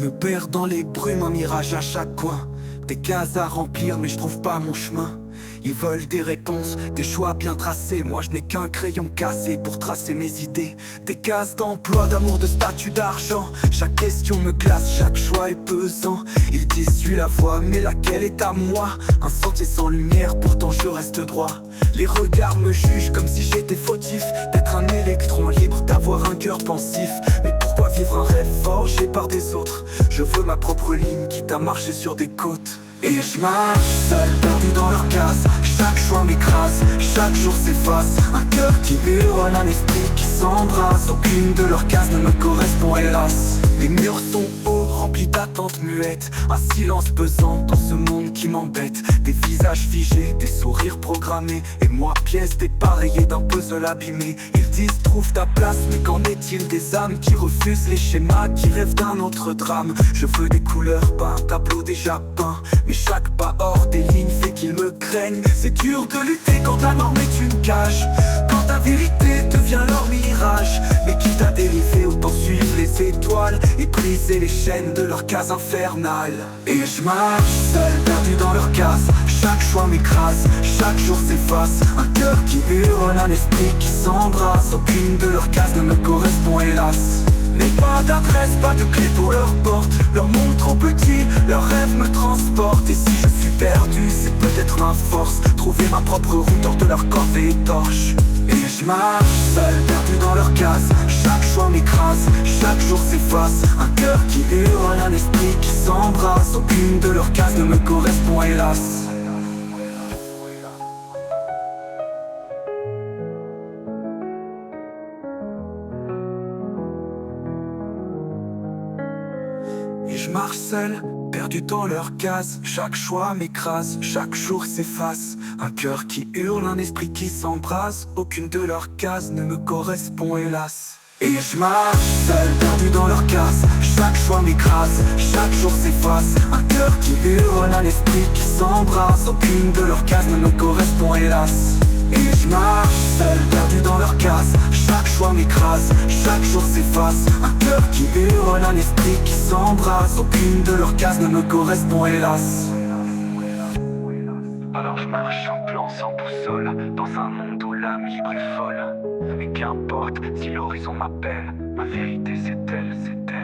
me perds dans les brumes, un mirage à chaque coin. Des cases à remplir mais je trouve pas mon chemin. Ils veulent des réponses, des choix bien tracés. Moi je n'ai qu'un crayon cassé pour tracer mes idées. Des cases d'emploi, d'amour, de statut, d'argent. Chaque question me glace, chaque choix est pesant. Ils disent suis la voie, mais laquelle est à moi? Un sentier sans lumière, pourtant je reste droit. Les regards me jugent comme si j'étais fautif d'être un électron libre, d'avoir un cœur pensif. Mais pourquoi vivre un rêve forgé par des autres? Je veux ma propre ligne, quitte à marcher sur des côtes. Et je marche seul, perdu dans leur casse. Chaque choix m'écrase, chaque jour s'efface. Un cœur qui hurle, un esprit qui s'embrasse. Aucune de leurs cases ne me correspond hélas. Les murs sont hauts, remplis d'attentes muettes. Un silence pesant dans ce monde qui m'embête. Des visages figés, des sourires programmés. Et moi, pièce dépareillée d'un puzzle abîmé. Ils disent trouve ta place, mais qu'en est-il des âmes qui refusent les schémas, qui rêvent d'un autre drame? Je veux des couleurs, pas un tableau déjà peint. Mais chaque pas hors des lignes fait qu'ils me craignent. C'est dur de lutter quand la norme est une cage, quand ta vérité devient leur mirage. Mais quitte à dériver, autant suivre les étoiles et briser les chaînes de leur case infernale. Et je marche seul, perdu dans leur casse. Chaque choix m'écrase, chaque jour s'efface. Un cœur qui hurle, un esprit qui s'embrasse. Aucune de leurs cases ne me correspond hélas. Mais pas d'adresse, pas de clé pour leur porte. Leur monde trop petit, leurs rêves me transportent. Et si je suis perdu, c'est peut-être ma force. Trouver ma propre route hors de leur corvée étorche. Et je marche seul, perdu dans leur case. Chaque choix m'écrase, chaque jour s'efface. Un cœur qui hurle, un esprit qui s'embrasse. Aucune de leurs cases ne me correspond hélas. Et je marche seul, perdu dans leur case. Chaque choix m'écrase, chaque jour s'efface. Un cœur qui hurle, un esprit qui s'embrase. Aucune de leurs cases ne me correspond hélas. Et je marche seul, perdu dans leur case. Chaque choix m'écrase, chaque jour s'efface. Un cœur qui hurle, un esprit qui s'embrase. Aucune de leurs cases ne me correspond hélas. Et je marche seul, perdu dans leur case. Chaque choix m'écrase, chaque jour s'efface. Un cœur qui hurle, un esprit qui s'embrase. Aucune de leurs cases ne me correspond hélas. Alors je marche en plan sans boussole, dans un monde où l'âme libre est folle. Mais qu'importe si l'horizon m'appelle, ma vérité c'est elle, c'est elle.